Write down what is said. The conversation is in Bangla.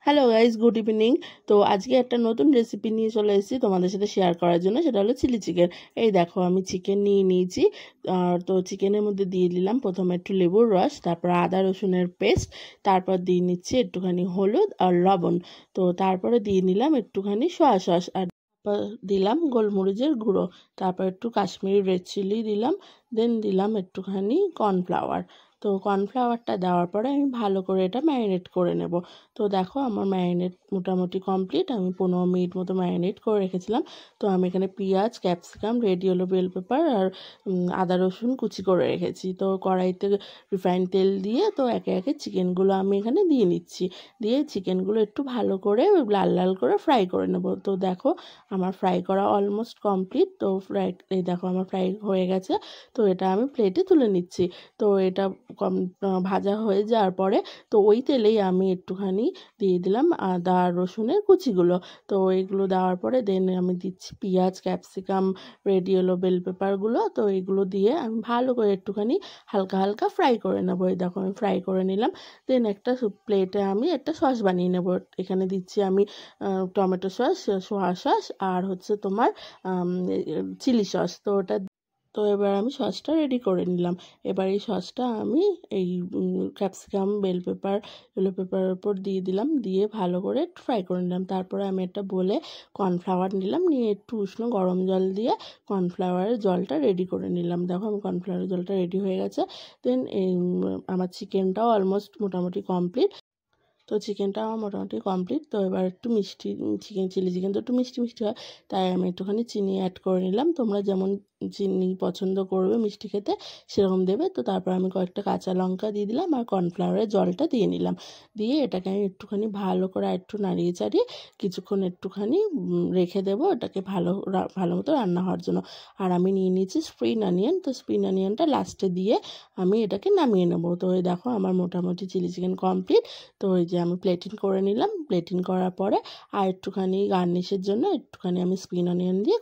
Hello guys, good evening. তো আজকে একটা নতুন রেসিপি নিয়ে চলে এসেছি তোমাদের সাথে শেয়ার করার জন্য। সেটা হলো চিলি চিকেন। এই দেখো, আমি চিকেন নিয়ে নিয়েছি। তো চিকেনের মধ্যে দিয়ে দিলাম প্রথমে একটু লেবুর রস, তারপর আদা রসুনের পেস্ট, তারপর দিয়ে নিচ্ছি একটুখানি হলুদ আর লবণ। তো তারপরে দিয়ে নিলাম একটুখানি সয়া সস, আর তারপর দিলাম গোলমরিচের গুঁড়ো, তারপর একটু কাশ্মীরি রেড চিলি দিলাম, দেন দিলাম একটুখানি কর্নফ্লাওয়ার। তো কর্নফ্লাওয়ারটা দেওয়ার পরে আমি ভালো করে এটা ম্যারিনেট করে নেব। তো দেখো, আমার ম্যারিনেট মোটামুটি কমপ্লিট। আমি 15 মিনিট মতো ম্যারিনেট করে রেখেছিলাম। তো আমি এখানে পেঁয়াজ, capsicum, red yellow bell pepper আর আদা রসুন কুচি করে রেখেছি। তো কড়াইতে রিফাইন তেল দিয়ে তো একে একে চিকেনগুলো আমি এখানে দিয়ে নিচ্ছি। দিয়ে চিকেনগুলো একটু ভালো করে লাল লাল করে ফ্রাই করে নেব। তো দেখো, আমার ফ্রাই করা অলমোস্ট কমপ্লিট। তো এই দেখো, আমার ফ্রাই হয়ে গেছে। তো এটা আমি প্লেটে তুলে নিচ্ছি। তো এটা ভাজা হয়ে যাওয়ার পরে তো ওই তেলেই আমি একটুখানি দিয়ে দিলাম আদা রসুনের কুচিগুলো। তো এইগুলো দেওয়ার পরে দেন আমি দিচ্ছি পেঁয়াজ, ক্যাপসিকাম, রেড ইয়েলো বেল পেপারগুলো। তো এইগুলো দিয়ে আমি ভালো করে একটুখানি হালকা হালকা ফ্রাই করে নেবো। এই দেখো, আমি ফ্রাই করে নিলাম। দেন একটা প্লেটে আমি একটা সস বানিয়ে নেব। এখানে দিচ্ছি আমি টমেটো সস, সোয়া সস, আর হচ্ছে তোমার চিলি সস। তো এবার আমি সসটা রেডি করে নিলাম। এবার এই সসটা আমি এই ক্যাপসিকাম, বেল পেপার, ইয়েলো পেপারের উপর দিয়ে দিলাম, দিয়ে ভালো করে একটু ফ্রাই করে নিলাম। তারপরে আমি একটা বলে কর্নফ্লাওয়ার নিলাম, নিয়ে একটু উষ্ণ গরম জল দিয়ে কর্নফ্লাওয়ারের জলটা রেডি করে নিলাম। দেখো, আমি কর্নফ্লাওয়ারের জলটা রেডি হয়ে গেছে। দেন আমার চিকেনটাও অলমোস্ট মোটামুটি কমপ্লিট। তো চিকেনটা আমার মোটামুটি কমপ্লিট। তো এবার একটু মিষ্টি, চিলি চিকেন তো একটু মিষ্টি মিষ্টি হয়, তাই আমি একটুখানি চিনি অ্যাড করে নিলাম। তোমরা যেমন চিনি পছন্দ করবে মিষ্টি খেতে সেরকম দেবে। তো তারপর আমি কয়েকটা কাঁচা লঙ্কা দিয়ে দিলাম আর কর্নফ্লাওয়ারের জলটা দিয়ে নিলাম। দিয়ে এটাকে আমি একটুখানি ভালো করে একটু নাড়িয়ে চাড়িয়ে কিছুক্ষণ একটুখানি রেখে দেবো এটাকে ভালো মতো রান্না হওয়ার জন্য। আর আমি নিয়ে নিয়েছি স্প্রিং অনিয়ন। তো স্প্রিং অনিয়নটা লাস্টে দিয়ে আমি এটাকে নামিয়ে নেবো। তো এই দেখো, আমার মোটামুটি চিলি চিকেন কমপ্লিট। তো ওই যে আমি প্লেটিং করে নিলাম। প্লেটিং করার পরে আর একটুখানি গার্নিশের জন্য একটুখানি আমি স্প্রিং অনিয়ন দিয়ে